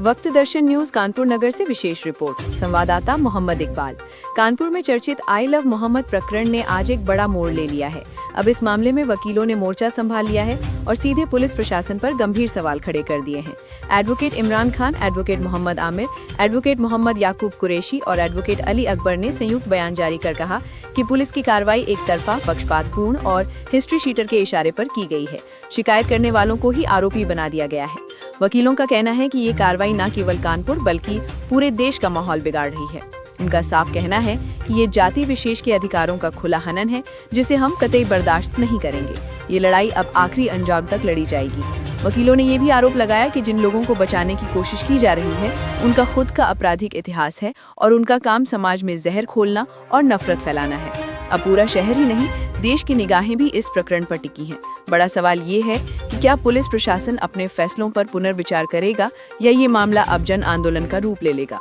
वक्त दर्शन न्यूज कानपुर नगर से विशेष रिपोर्ट। संवाददाता मोहम्मद इकबाल। कानपुर में चर्चित आई लव मोहम्मद प्रकरण ने आज एक बड़ा मोड़ ले लिया है। अब इस मामले में वकीलों ने मोर्चा संभाल लिया है और सीधे पुलिस प्रशासन पर गंभीर सवाल खड़े कर दिए हैं। Advocate Imran Khan, advocate Mohammed Aamir, advocate Mohammed Yakub Qureshi और एडवोकेट अली अकबर ने संयुक्त बयान जारी कर कहा कि पुलिस की कार्रवाई एक तरफा, पक्षपातपूर्ण और हिस्ट्री शीटर के इशारे पर की गई है। शिकायत करने वालों को ही आरोपी बना दिया गया है। वकीलों का कहना है कि ये कार्रवाई न केवल कानपुर बल्कि पूरे देश का माहौल बिगाड़ रही है। उनका साफ कहना है कि ये जाति विशेष के अधिकारों का खुला हनन है, जिसे हम कतई बर्दाश्त नहीं करेंगे। ये लड़ाई अब आखिरी अंजाम तक लड़ी जाएगी। वकीलों ने ये भी आरोप लगाया कि जिन लोगों को बचाने की कोशिश की जा रही है, उनका खुद का आपराधिक इतिहास है और उनका काम समाज में जहर खोलना और नफरत फैलाना है। अब पूरा शहर ही नहीं, देश की निगाहें भी इस प्रकरण पर टिकी हैं। बड़ा सवाल ये है कि क्या पुलिस प्रशासन अपने फैसलों पर पुनर्विचार करेगा या ये मामला अब जन आंदोलन का रूप ले लेगा।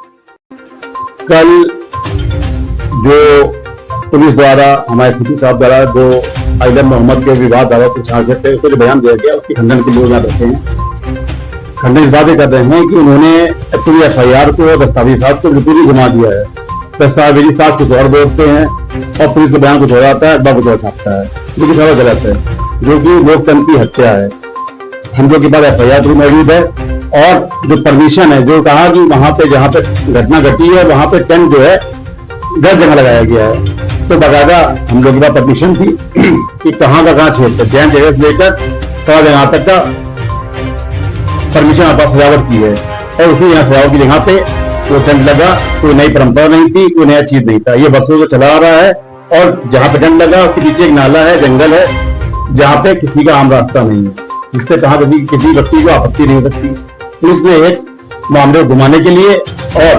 कल जो पुलिस द्वारा, हमारे सीपी साहब द्वारा जो आई लव मोहम्मद के विवाद दावा थे उसको जो बयान दिया गया, उसके खंडन के लिए यहाँ बैठे हैं। खंडन इस बात कर रहे हैं कि उन्होंने पूरी एफआईआर को, दस्तावेजात को बिल्कुल ही घुमा दिया है। दस्तावेजी साथ कुछ और बोलते हैं और पुलिस का बयान कुछ हो जाता है, कुछ और छापता है, जो कि सारा गलत है, जो कि लोकतंत्र की हत्या है। हम लोग के पास एफआईआर भी मौजूद है और जो परमिशन है, जो कहा कि वहां पे जहाँ पे घटना घटी है वहां पे टेंट जो है 10 जगह लगाया गया है, तो बाकायदा हम लोग के पास परमिशन थी कि कहाँ का कहाँ क्षेत्र, जैन जगह से लेकर थोड़ा जगह तक का परमिशन आपस सजावट की है और उसी यहाँ सजावट की जगह पे वो टेंट लगा। कोई नई परंपरा नहीं थी, कोई नया चीज नहीं था, ये वक्तों को चला आ रहा है। और जहाँ पे टेंट लगा उसके पीछे एक नाला है, जंगल है, जहाँ पे किसी का आम रास्ता नहीं है, जिससे कहा कभी किसी व्यक्ति को आपत्ति नहीं हो सकती। पुलिस ने एक मामले को घुमाने के लिए और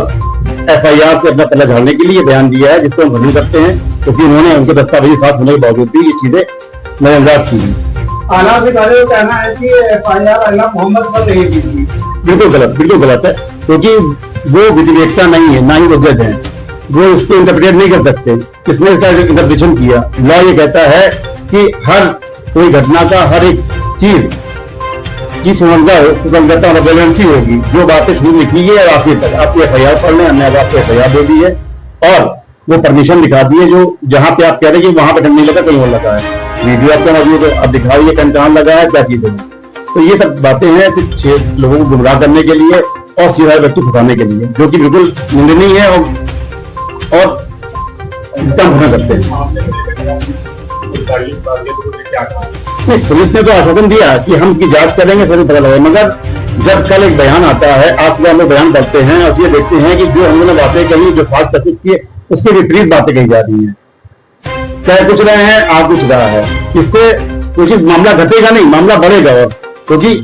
एफआईआर से अपना पल्ला झाड़ने के लिए बयान दिया है, जिसको हम कबूल करते हैं, क्योंकि उन्होंने उनके दस्तावेज साथ होने के बावजूद भी ये चीजें नजरअंदाज की हैं। आला अधिकारी का कहना है कि एफआईआर अल्लाह मोहम्मद पर नहीं की थी। बिल्कुल गलत है, क्योंकि वो विधिवेकता नहीं है, ना ही वो जज है, वो इसको इंटरप्रेट नहीं कर सकते। किसने इसका इंटरप्रिटेशन किया? लॉ ये कहता है कि हर कोई घटना का हर एक चीज की सुगमता और रेलेवेंसी होगी। जो बातें शुरू लिखी है आखिर तक, आपकी एफआईआर पढ़ लें, हमने आपको एफआईआर दे दी है और वो परमिशन दिखा दी है, जो जहां पे आप कह रहे हैं कि वहां पे नहीं लगा, कहीं और लगा है। वीडियो आपका मौजूद है, आप दिखाइए कहाँ लगा है, क्या चीजें हैं। तो ये सब बातें हैं कुछ लोगों को गुमराह करने के लिए और सीधा व्यक्ति फंसाने के लिए, जो कि बिल्कुल निंदनीय है और इसका हम भुना करते हैं। नहीं, पुलिस ने तो आश्वासन दिया कि हम की जांच करेंगे, फिर पता लगेगा। मगर जब कल एक बयान आता है, आज सुबह हम लोग बयान पढ़ते हैं और ये देखते हैं कि जो हम लोगों ने बातें कही, जो खास प्रस्तुत किए, उसके विपरीत बातें कही जा रही हैं। कह कुछ रहे हैं, आ कुछ रहा है। इससे कुछ मामला घटेगा नहीं, मामला बढ़ेगा। और क्योंकि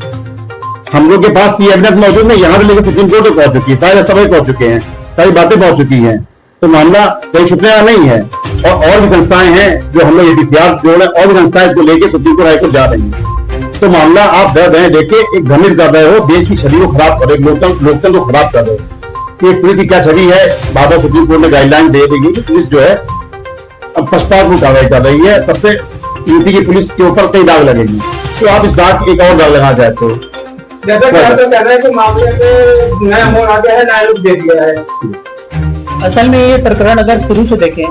हम लोग के पास ये एविडेंस मौजूद नहीं, यहाँ पे लेकर सुप्रीम कोर्ट तक पहुंच चुकी है, सारे सभी पहुंच चुके हैं, सारी बातें पहुंच चुकी हैं, तो मामला कहीं छुपने वाला नहीं है। और भी संस्थाएं हैं जो हम लोग एडीसीआर जो है, और भी संस्थाएं इसको लेके सुप्रीम कोर्ट हाईकोर्ट जा रही है। तो मामला आप दर्द है लेके एक घनिष्ठ कर रहे हो, देश की छवि को खराब कर रहे हो, लोकतंत्र को खराब कर रहे हो। ये पुलिस की क्या छवि है, बाबा सुप्रीम कोर्ट ने गाइडलाइन दे देगी कि पुलिस जो है अब पक्षपातपूर्ण कार्रवाई कर रही है। सबसे यूपी की पुलिस के ऊपर कई दाग लगेगी, तो आप इस दाग एक और दाग लगा जाए तो जैसे कह रहे हैं कि मामले में नया मोड़ आ गया है, नया रूप दे दिया है। असल में ये प्रकरण अगर शुरू से देखें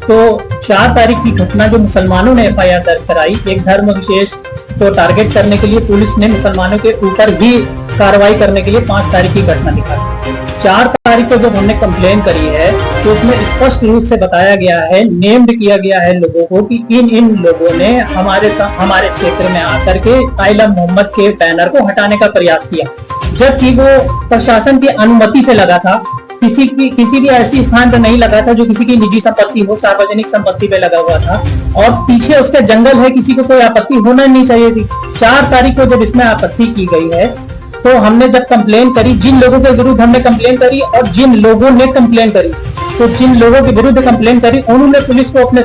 तो 4 तारीख की घटना जो मुसलमानों ने एफआईआर दर्ज कराई, एक धर्म विशेष को टारगेट करने के लिए पुलिस ने मुसलमानों के ऊपर भी कार्रवाई करने के लिए 5 तारीख की घटना दिखाई। 4 तारीख को जब हमने कंप्लेन करी है तो उसमें स्पष्ट रूप से बताया गया है, नेम्ड किया गया है लोगों को कि इन लोगों ने हमारे क्षेत्र में आकर के आई लव मोहम्मद के बैनर को हटाने का प्रयास किया, जबकि वो प्रशासन की अनुमति से लगा था। किसी भी ऐसी स्थान पर नहीं लगा था जो किसी की निजी संपत्ति हो, सार्वजनिक संपत्ति पे लगा हुआ था और पीछे उसके जंगल है, किसी को कोई आपत्ति होना नहीं चाहिए थी। 4 तारीख को जब इसमें आपत्ति की गई है तो हमने जब कंप्लेन करी, जिन लोगों के विरुद्ध हमने कंप्लेन करी और जिन लोगों ने कंप्लेन करी, तो जिन लोगों के विरुद्ध कंप्लेन करी उन्होंने पुलिस को अपने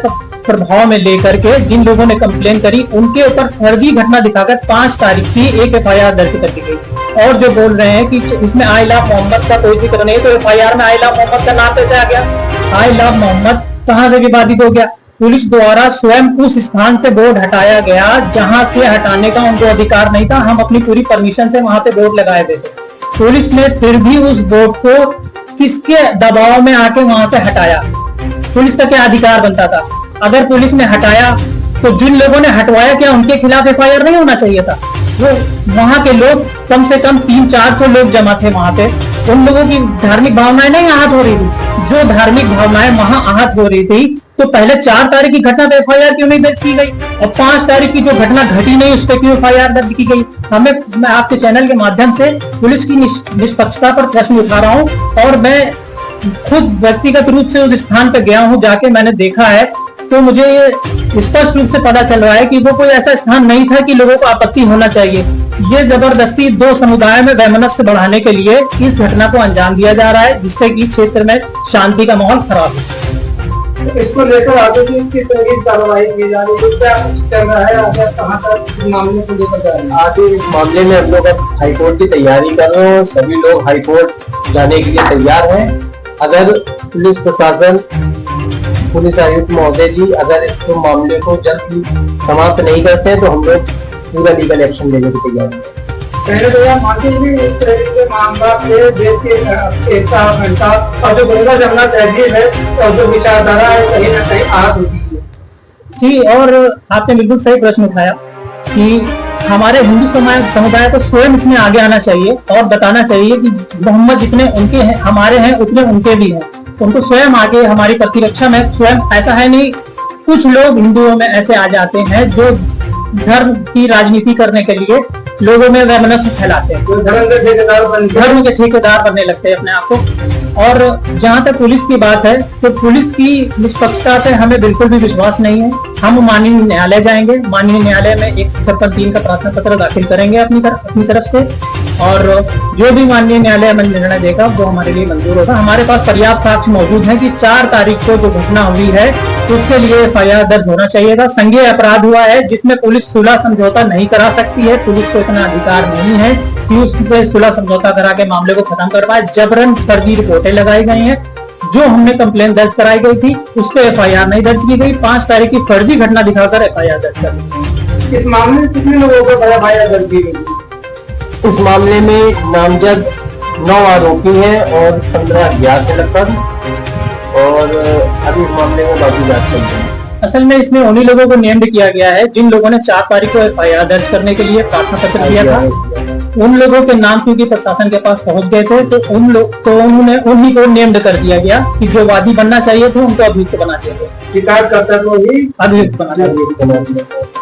प्रभाव में लेकर के, जिन लोगों ने कंप्लेन करी उनके ऊपर फर्जी घटना दिखाकर 5 तारीख की एक एफआईआर दर्ज कर दी गई। और जो बोल रहे हैं कि इसमें आई लव मोहम्मद का कोई जिक्र नहीं, तो एफआईआर में आई लव मोहम्मद का नाम कैसे आ गया? आई लव मोहम्मद कहां से विवादित हो गया? पुलिस द्वारा स्वयं उस स्थान पे बोर्ड हटाया गया जहां से हटाने का उनको अधिकार नहीं था। हम अपनी पूरी परमिशन से वहां पे बोर्ड लगाए थे। पुलिस ने फिर भी उस बोर्ड को किसके दबाव में आके वहां से हटाया? पुलिस का क्या अधिकार बनता था? अगर पुलिस ने हटाया तो जिन लोगों ने हटवाया क्या उनके खिलाफ एफआईआर नहीं होना चाहिए था? वो वहां के लोग कम से कम 300-400 लोग जमा थे वहां पे, उन लोगों की धार्मिक भावनाएं नहीं आहत हो रही थी। जो धार्मिक भावनाएं वहां आहत हो रही थी तो पहले 4 तारीख की घटना पे एफआईआर क्यों नहीं दर्ज की गई, और 5 तारीख की जो घटना घटी नहीं उस पर क्यों एफआईआर दर्ज की गई? मैं आपके चैनल के माध्यम से पुलिस की निष्पक्षता पर प्रश्न उठा रहा हूँ, और मैं खुद व्यक्तिगत रूप से उस स्थान पर गया हूँ, जाके मैंने देखा है, तो मुझे स्पष्ट रूप से पता चल रहा है कि वो कोई ऐसा स्थान नहीं था कि लोगों को आपत्ति होना चाहिए। ये जबरदस्ती 2 समुदाय में वैमनस्य बढ़ाने के लिए इस घटना को अंजाम दिया जा रहा है, जिससे कि क्षेत्र में शांति का माहौल खराब है। इसको लेकर आगे भी किस तरह की कार्रवाई की जा रही है, क्या कुछ चल रहा है, आगे कहाँ तक इस मामले को लेकर जा रहे हैं? आगे इस मामले में हम लोग अब हाईकोर्ट की तैयारी कर रहे हैं, सभी लोग हाईकोर्ट जाने के लिए तैयार हैं। अगर पुलिस प्रशासन, पुलिस आयुक्त महोदय जी अगर इसको मामले को जल्द समाप्त नहीं करते हैं तो हम लोग पूरा लीगल एक्शन लेने की तैयार हैं। पहले तो यह मानते हैं कि इस तरह के मामला से देश के एकता अखंडता और जो गंगा जमुना तहजीब है और जो विचारधारा है कहीं ना कहीं आहत होती है। जी, और आपने बिल्कुल सही प्रश्न उठाया कि हमारे हिंदू समुदाय को स्वयं इसमें आगे आना चाहिए और बताना चाहिए कि मोहम्मद जितने उनके हैं, हमारे हैं, उतने उनके भी हैं। उनको स्वयं आगे हमारी प्रतिरक्षा में स्वयं, ऐसा है नहीं, कुछ लोग हिंदुओं में ऐसे आ जाते हैं जो धर्म की राजनीति करने के लिए लोगों में वैमनस्य फैलाते हैं, धर्म के ठेकेदार बनने लगते हैं अपने आप को। और जहां तक पुलिस की बात है तो पुलिस की निष्पक्षता पे हमें बिल्कुल भी विश्वास नहीं है। हम माननीय न्यायालय जाएंगे, माननीय न्यायालय में 156(3) का प्रार्थना पत्र दाखिल करेंगे अपनी तरफ से, और जो भी माननीय न्यायालय हमें निर्णय देगा वो हमारे लिए मंजूर होगा। हमारे पास पर्याप्त साक्ष्य मौजूद है कि 4 तारीख को जो घटना हुई है उसके लिए एफआईआर दर्ज होना चाहिए था। संज्ञेय अपराध हुआ है जिसमें पुलिस सुलह समझौता नहीं करा सकती है। पुलिस को इतना अधिकार नहीं है कि उससे सुलह समझौता करा के मामले को खत्म कर पाए। जबरन फर्जी रिपोर्टें लगाई गई हैं। जो हमने कंप्लेन दर्ज कराई गई थी उस पर एफआईआर नहीं दर्ज की गई। 5 तारीख की फर्जी घटना दिखाकर एफआईआर दर्ज कर दी। इस मामले में कितने लोगों पर एफआईआर दर्ज की गई? इस मामले में नामजद 9 आरोपी हैं और 15 अज्ञात हैं लगभग, और अभी इस मामले में बाकी जांच चल रही है। असल में इसमें उन्हीं लोगों को नेम्ड किया गया है जिन लोगों ने 4 तारीख को एफआईआर दर्ज करने के लिए प्रार्थना पत्र दिया था। उन लोगों के नाम क्योंकि प्रशासन के पास पहुंच गए थे तो उन्होंने उन्हीं को नेम्ड कर दिया गया कि जो वादी बनना चाहिए थे उनको अभियुक्त बना दिया गया। शिकायतकर्ता को ही अभियुक्त बना दिया गया।